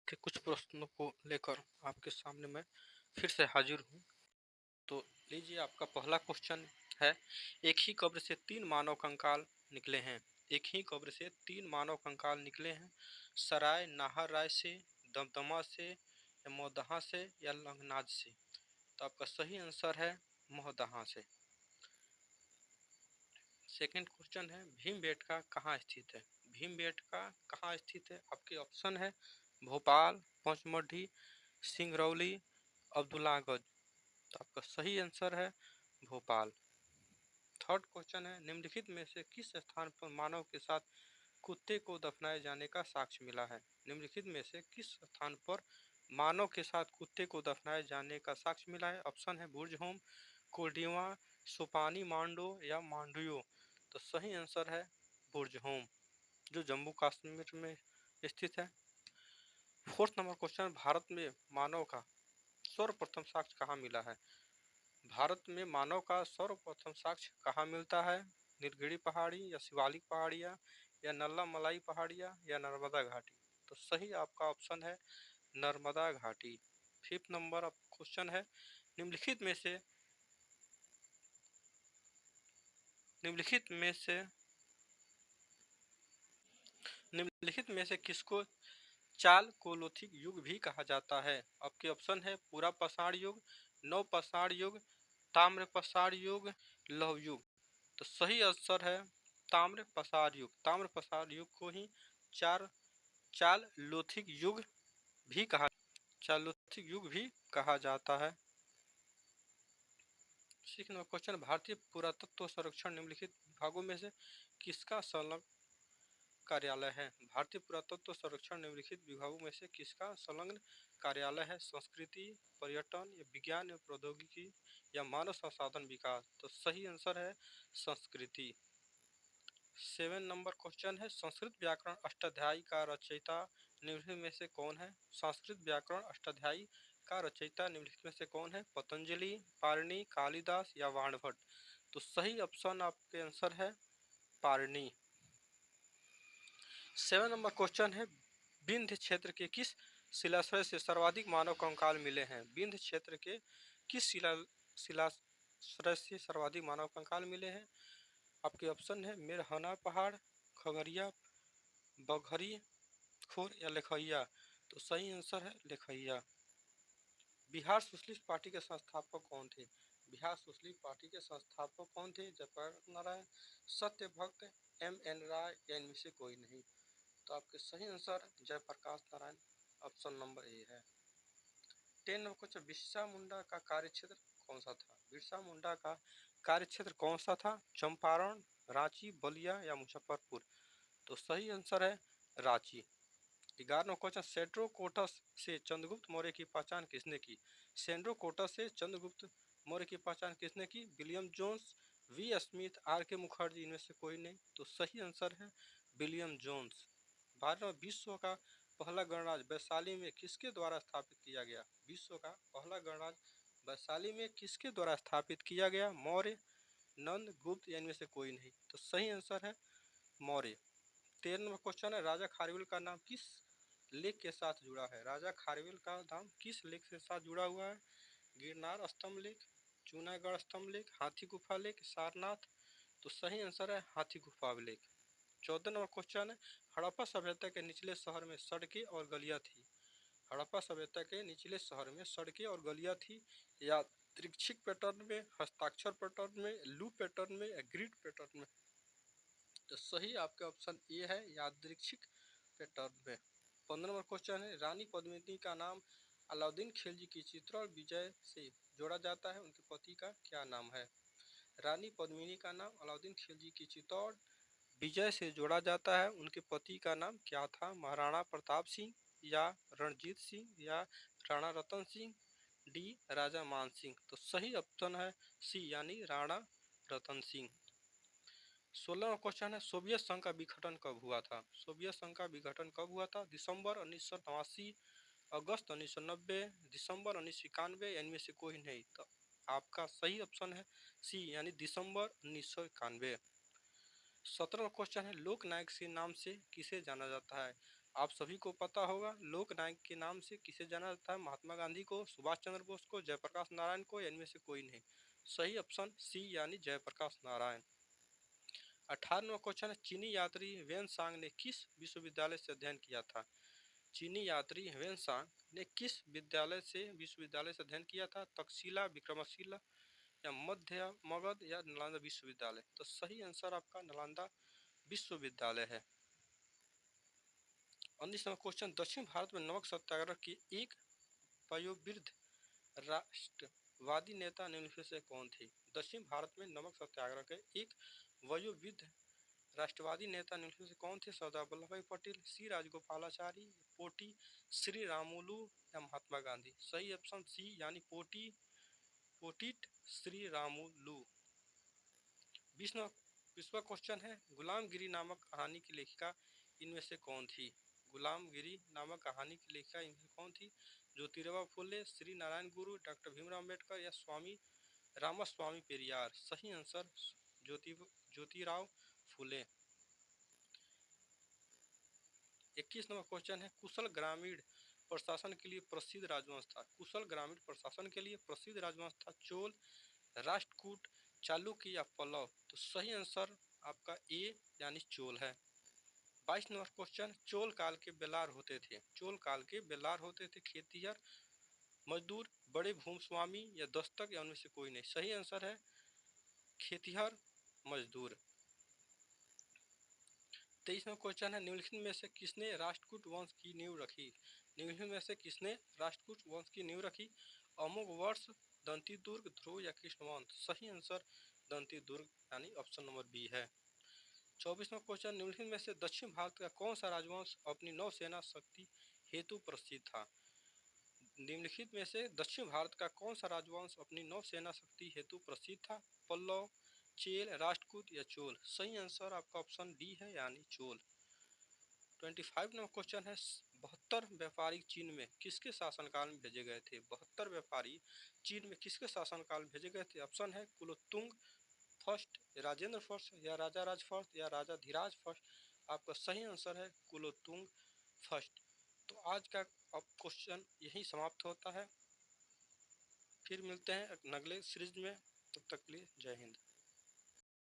के कुछ प्रश्नों को लेकर आपके सामने मैं फिर से हाजिर हूँ। तो लीजिए, आपका पहला क्वेश्चन है, एक ही कब्र से 3 मानव कंकाल निकले हैं। एक ही कब्र से 3 मानव कंकाल निकले हैं। सराय नाहर राय से, दमदमा से, या मोहदहा से, या लंगनाज से। तो आपका सही आंसर है मोहदहा से। सेकंड क्वेश्चन है, भीमबेटका कहाँ स्थित है। भीमबेटका कहाँ स्थित है। आपके ऑप्शन है भोपाल, पचमढ़ी, सिंगरौली, अब्दुल्लागंज। तो आपका सही आंसर है भोपाल। थर्ड क्वेश्चन है, निम्नलिखित में से किस स्थान पर मानव के साथ कुत्ते को दफनाए जाने का साक्ष्य मिला है। निम्नलिखित में से किस स्थान पर मानव के साथ कुत्ते को दफनाए जाने का साक्ष्य मिला है। ऑप्शन है बुर्जहोम, कोल्डिवा, सुपानी मांडो, या मांडुयो। तो सही आंसर है बुर्जहोम, जो जम्मू कश्मीर में स्थित है। फोर्थ नंबर क्वेश्चन, भारत में मानव का सर्वप्रथम साक्ष्य कहाँ मिला है। भारत में मानव का सर्वप्रथम साक्ष्य कहाँ मिलता है। नीलगिरी पहाड़ी, या शिवालिक पहाड़ियाँ, या नल्ला मलाई पहाड़ियाँ, या नर्मदा घाटी। तो सही आपका ऑप्शन है नर्मदा घाटी। फिफ्थ नंबर क्वेश्चन है, निम्नलिखित में से निम्नलिखित में से निम्नलिखित में से किसको चाल कोलोथिक युग भी कहा जाता है। आपके ऑप्शन है पूरा पाषाण युग, नव पाषाण युग, ताम्र पाषाण युग, लौह युग। तो सही आंसर है ताम्र पाषाण युग। ताम्र पाषाण युग को ही चार चाल लोथिक युग भी कहा चालोथिक युग भी कहा जाता है। सिक्स नंबर क्वेश्चन, भारतीय पुरातत्व संरक्षण निम्नलिखित विभागों में से किसका संलग्न कार्यालय है। भारतीय पुरातत्व संरक्षण निम्नलिखित विभागों में से किसका संलग्न कार्यालय है। संस्कृति, पर्यटन, या विज्ञान एवं प्रौद्योगिकी, या मानव संसाधन विकास। तो सही आंसर है संस्कृति। 7 नंबर क्वेश्चन है, संस्कृत व्याकरण अष्टाध्यायी का रचयिता निम्नलिखित में से कौन है। संस्कृत व्याकरण अष्टाध्यायी का रचयिता निम्नलिखित में से कौन है। पतंजलि, पाणिनि, कालिदास, या वाणभट्ट। तो सही ऑप्शन आपके आंसर है पाणिनि। 7 नंबर क्वेश्चन है, विंध्य क्षेत्र के किस शिलाश्रय से सर्वाधिक मानव कंकाल मिले हैं। विंध्य क्षेत्र के किस शिलाश्रय से सर्वाधिक मानव कंकाल मिले हैं। आपके ऑप्शन है मेरहना पहाड़, खगड़िया, बघरी खोर, या लेखैया। तो सही आंसर है लेखैया। बिहार सोशलिस्ट पार्टी के संस्थापक कौन थे। बिहार सोशलिस्ट पार्टी के संस्थापक कौन थे। जयप्रकाश नारायण, सत्यभक्त, एम.एन. राय, या इनमें से कोई नहीं। तो आपके सही answer Jayaprakash Narayan, option number A है। 10 नंबर क्वेश्चन, बिरसा मुंडा का कार्यक्षेत्र कौन सा था। बिरसा मुंडा का कार्यक्षेत्र कौन सा था। चंपारण, रांची, बलिया, या मुजफ्फरपुर। तो सही आंसर है रांची। 11 नंबर क्वेश्चन, सेंड्रोकोटस से चंद्रगुप्त मौर्य की पहचान किसने की। सेंड्रोकोटस से चंद्रगुप्त मौर्य की पहचान किसने की। William Jones, V Smith, R K Mukherjee, इनमें से कोई नहीं। तो सही आंसर है विलियम जोन्स। 12वां, विश्व का पहला गणराज्य वैशाली में किसके द्वारा स्थापित किया गया। विश्व का पहला गणराज्य वैशाली में किसके द्वारा स्थापित किया गया। मौर्य, नंद, गुप्त, या इनमें से कोई नहीं। तो सही आंसर है मौर्य। 13 नंबर क्वेश्चन है, राजा खारवेल का नाम किस लेख के साथ जुड़ा है। राजा खारवेल का नाम किस लेख के साथ जुड़ा हुआ है। गिरनार स्तंभ लेख, जूनागढ़ स्तंभ लेख, हाथी गुफा लेख, सारनाथ। तो सही आंसर है हाथी गुफा लेख। 14 नंबर क्वेश्चन है, हड़प्पा सभ्यता के निचले शहर में सड़कें और गलियां थी। हड़प्पा सभ्यता के निचले शहर में सड़कें और गलियां थी। यादृच्छिक पैटर्न में, हस्ताक्षर पैटर्न में, लूप पैटर्न में, या ग्रिड पैटर्न में। तो सही आपका ऑप्शन ए है यादृच्छिक पैटर्न में। 15 नंबर क्वेश्चन है, रानी पद्मिनी का नाम अलाउद्दीन खिलजी की चित्तौड़ विजय से जोड़ा जाता है, उनके पति का क्या नाम है। रानी पद्मिनी का नाम अलाउद्दीन खिलजी की चित्तौड़ विजय से जोड़ा जाता है, उनके पति का नाम क्या था। महाराणा प्रताप सिंह, या रणजीत सिंह, या राणा रतन सिंह, डी राजा मान सिंह। तो सही ऑप्शन है सी, यानी राणा रतन सिंह। 16वां क्वेश्चन है, सोवियत संघ का विघटन कब हुआ था। सोवियत संघ का विघटन कब हुआ था। दिसंबर 1989, अगस्त 1990, दिसंबर 1991, इनमें से कोई नहीं। तो आपका सही ऑप्शन है सी, यानी दिसंबर 1991। 17वां क्वेश्चन है, लोकनायक के नाम से किसे जाना जाता है। आप सभी को पता होगा, लोक नायक के नाम से किसे जाना जाता है? महात्मा गांधी को, सुभाष चंद्र बोस को, जयप्रकाश नारायण को, या इनमें से कोई नहीं? सही ऑप्शन सी यानी जयप्रकाश नारायण। 18वां क्वेश्चन है, चीनी यात्री वेनसांग ने किस विश्वविद्यालय से अध्ययन किया था? चीनी यात्री वेनसांग ने किस विश्वविद्यालय से अध्ययन किया था? तक्षशिला, विक्रमशिला, या मध्य मगध, या नालंदा विश्वविद्यालय? तो सही आंसर आपका नालंदा विश्वविद्यालय है। 19वां क्वेश्चन, दक्षिण भारत में नमक सत्याग्रह की एक वयोवृद्ध राष्ट्रवादी नेता निम्नलिखित से कौन थे? दक्षिण भारत में नमक सत्याग्रह के एक वयोवृद्ध राष्ट्रवादी नेता निम्नलिखित में से कौन थे? सरदार वल्लभ भाई पटेल, सी राजगोपालाचारी, पोटी श्री रामुलु, या महात्मा गांधी? सही ऑप्शन सी यानी पोटीट श्री रामुलु। 20वां क्वेश्चन है, गुलामगिरी नामक कहानी की लेखिका इनमें से कौन थी? गुलामगिरी नामक कहानी की लेखिका इनमें से कौन थी? ज्योतिराव फुले, श्री नारायण गुरु, डॉक्टर भीमराव अम्बेडकर, या स्वामी रामास्वामी पेरियार? सही आंसर ज्योतिराव फुले। 21वां क्वेश्चन है, कुशल ग्रामीण प्रशासन के लिए प्रसिद्ध राजवंश था? कुशल ग्रामीण प्रशासन के लिए प्रसिद्ध राजवंश था चोल, राष्ट्रकूट, चालुक्य, या पल्लव? तो सही आंसर आपका ए यानी चोल है। 22 नंबर क्वेश्चन, चोल काल के बेलार होते थे? चोल काल के बेलार होते थे खेतिहर, मजदूर, बड़े भूस्वामी, या दस्तक, या उनमें से कोई नहीं? सही आंसर है खेतिहर, मजदूर। 23वां क्वेश्चन है, निम्नलिखित में से किसने राष्ट्रकूट वंश की नींव रखी? निम्नलिखित में से किसने राष्ट्रकूट वंश की नींव रखी? अमोघवर्ष, दंतीदुर्ग, ध्रुव, या कृष्णवंश? सही आंसर दंतीदुर्ग यानी ऑप्शन नंबर बी है। 24वां क्वेश्चन, निम्नलिखित में से दक्षिण भारत का कौन सा राजवंश अपनी नौसेना शक्ति हेतु प्रसिद्ध था? निम्नलिखित में से दक्षिण भारत का कौन सा राजवंश अपनी नौसेना शक्ति हेतु प्रसिद्ध था? पल्लव, चेल, राष्ट्रकूट, या चोल? सही आंसर आपका ऑप्शन डी है यानी चोल। 25 नंबर क्वेश्चन है, 72 व्यापारी चीन में किसके शासनकाल में भेजे गए थे? 72 व्यापारी चीन में किसके शासनकाल में भेजे गए थे? ऑप्शन है कुलोत्तुंग फर्स्ट, राजेंद्र फर्स्ट, या राजा राज फर्स्ट, या राजा धीराज फर्स्ट? आपका सही आंसर है कुलोत्तुंग फर्स्ट। तो आज का अब क्वेश्चन यही समाप्त होता है। फिर मिलते हैं अगले सीरीज में, तब तक के लिए जय हिंद।